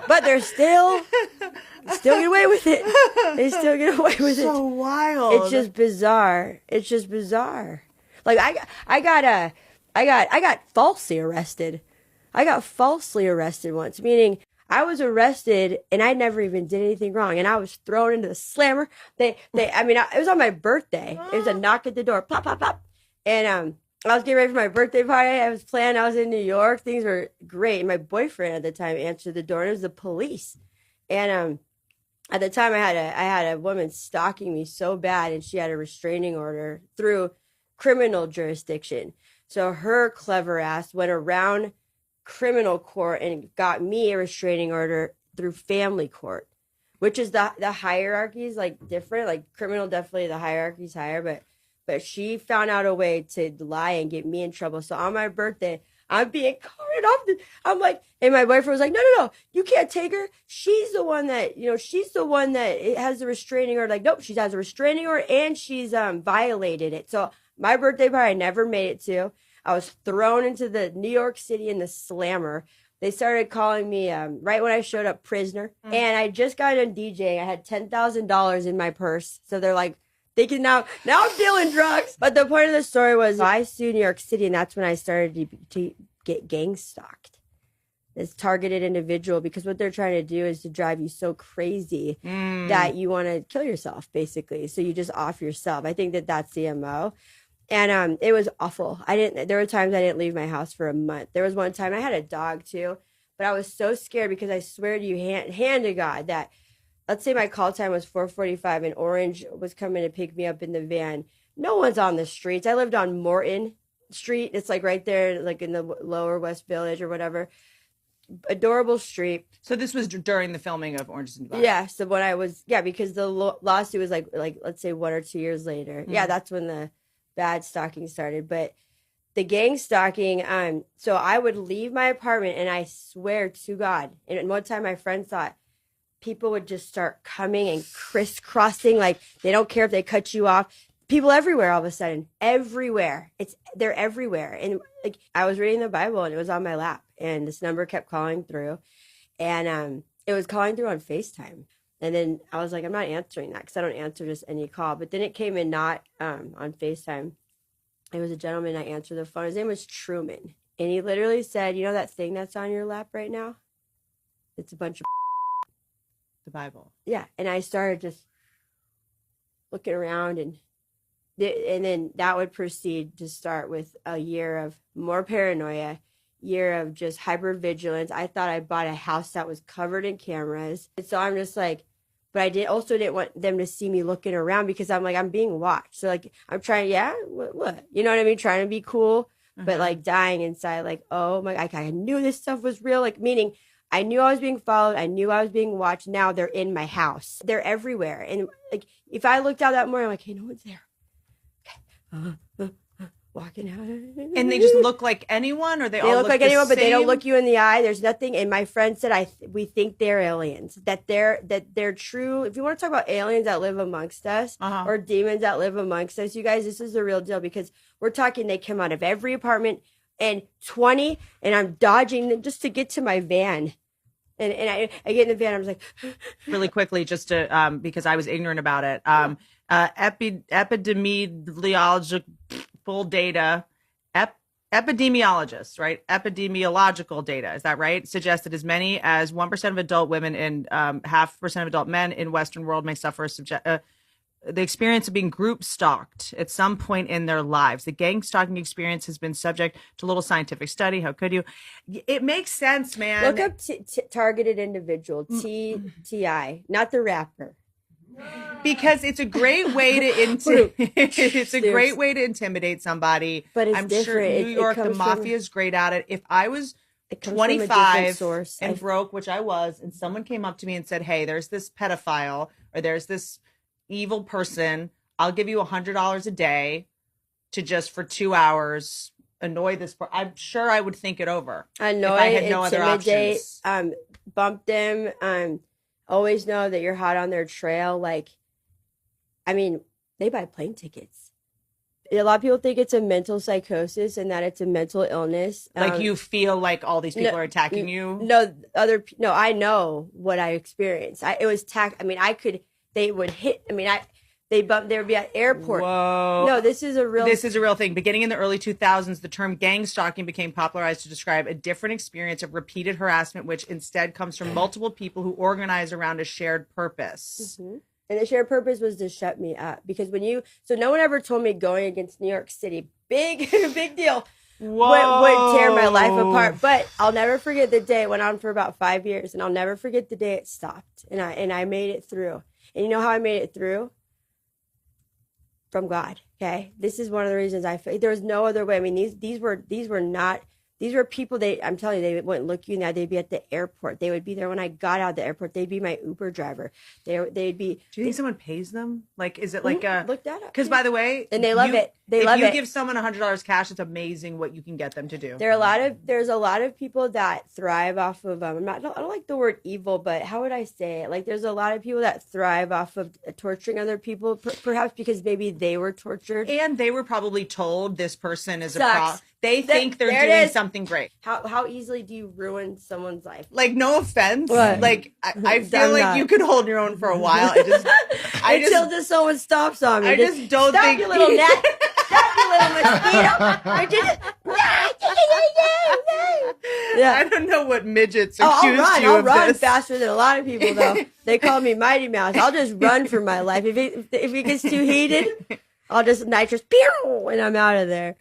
But they're still get away with it. They still get away with it. So wild. It's just bizarre. It's just bizarre. Like I got falsely arrested. I got falsely arrested once, meaning I was arrested and I never even did anything wrong, and I was thrown into the slammer. It was on my birthday. It was a knock at the door, plop, plop, plop, and I was getting ready for my birthday party. I was planning. I was in New York. Things were great. And my boyfriend at the time answered the door, and it was the police. And at the time, I had a woman stalking me so bad, and she had a restraining order through criminal jurisdiction. So her clever ass went around criminal court and got me a restraining order through family court, which is the hierarchy is like different. Like criminal, definitely the hierarchy's higher, but she found out a way to lie and get me in trouble. So on my birthday, I'm being carted off. I'm like, and my boyfriend was like, no, you can't take her. She's the one that, she's the one that has the restraining order. Like, nope, she has a restraining order and she's violated it. So my birthday party, I never made it to. I was thrown into the New York City in the slammer. They started calling me, right when I showed up, prisoner. Mm-hmm. And I just got done DJing. I had $10,000 in my purse. So they're like, thinking now I'm dealing drugs. But the point of the story was I sued New York City, and that's when I started to get gang stalked. This targeted individual, because what they're trying to do is to drive you so crazy that you want to kill yourself, basically. So you just off yourself. I think that's the MO. And it was awful. There were times I didn't leave my house for a month. There was one time I had a dog too, but I was so scared because I swear to you, hand to God, that let's say my call time was 4:45 and Orange was coming to pick me up in the van. No one's on the streets. I lived on Morton Street. It's like right there, like in the lower West Village or whatever. Adorable street. So this was during the filming of Orange is the New Black. Yeah. So when I was, because the lawsuit was like let's say 1 or 2 years later. Mm. Yeah, that's when the bad stalking started. But the gang stalking, so I would leave my apartment, and I swear to God, and one time my friend thought people would just start coming and crisscrossing, like they don't care if they cut you off. People everywhere, all of a sudden, everywhere. They're everywhere. And like I was reading the Bible, and it was on my lap, and this number kept calling through, and it was calling through on FaceTime. And then I was like, I'm not answering that because I don't answer just any call. But then it came in not on FaceTime. It was a gentleman. I answered the phone. His name was Truman. And he literally said, you know that thing that's on your lap right now? It's a bunch of the Bible. Yeah. And I started just looking around, and then that would proceed to start with a year of more paranoia, year of just hypervigilance. I thought I bought a house that was covered in cameras. And so I'm just like, but I didn't want them to see me looking around because I'm like, I'm being watched. So like, I'm trying, what? You know what I mean? Trying to be cool, but like dying inside, like, oh my, I knew this stuff was real. Like, meaning I knew I was being followed. I knew I was being watched. Now they're in my house. They're everywhere. And like, if I looked out that morning, I'm like, hey, no one's there. Okay. Walking out. And they just look like anyone, or they all look like anyone, but they don't look you in the eye. There's nothing. And my friend said, we think they're aliens, that they're true. If you want to talk about aliens that live amongst us, or demons that live amongst us, you guys, this is the real deal, because we're talking, they come out of every apartment, and 20, and I'm dodging them just to get to my van. And I get in the van, I was like, really quickly, just to, because I was ignorant about it. Epidemiological data, epidemiologists, right? Epidemiological data, is that right? Suggests that as many as 1% of adult women and 0.5% of adult men in Western world may suffer the experience of being group stalked at some point in their lives. The gang stalking experience has been subject to little scientific study. How could you? It makes sense, man. Look up targeted individual, TI, not the rapper. Because it's a great way to great way to intimidate somebody. But it's I'm different. sure New York, the mafia is great at it. If I was 25 and broke, which I was, and someone came up to me and said, hey, there's this pedophile, or there's this evil person, I'll give you $100 a day to just for 2 hours annoy this person. I'm sure I would think it over. Annoy, if I had no other options. Bump them, always know that you're hot on their trail. Like, I mean, they buy plane tickets A lot of people think it's a mental psychosis and that it's a mental illness. Like you feel like all these people are attacking you? No, I know what I experienced. It was I mean, they would hit, I mean, they would be at airport. Whoa. No, this is a real thing. Beginning in the early 2000s, the term gang stalking became popularized to describe a different experience of repeated harassment, which instead comes from multiple people who organize around a shared purpose. Mm-hmm. And the shared purpose was to shut me up. Because so no one ever told me going against New York City, big deal, would tear my life apart. But I'll never forget the day. It went on for about 5 years. And I'll never forget the day it stopped. And I made it through. And you know how I made it through? From God. Okay. This is one of the reasons there was no other way. I mean, these were people, I'm telling you, they wouldn't look you in the eye. They'd be at the airport. They would be there when I got out of the airport. They'd be my Uber driver. They'd be. Do you think someone pays them? Like, is it like look that up? Because by the way, and they love it. If you give someone $100 cash, it's amazing what you can get them to do. There's a lot of people that thrive off of. I don't like the word evil, but how would I say it? Like, there's a lot of people that thrive off of torturing other people, perhaps because maybe they were tortured and they were probably told this person is Sucks. a problem. They think they're doing something great. How easily do you ruin someone's life? Like, no offense. What? Like, I feel like you could hold your own for a while. Until someone stops on me. I just don't stop, think you little gnat. Stop, you little mosquito. Yeah. I don't know what midgets accused I'll run this. faster than a lot of people, though. They call me Mighty Mouse. I'll just run for my life. If it gets too heated, I'll just nitrous, pew, and I'm out of there.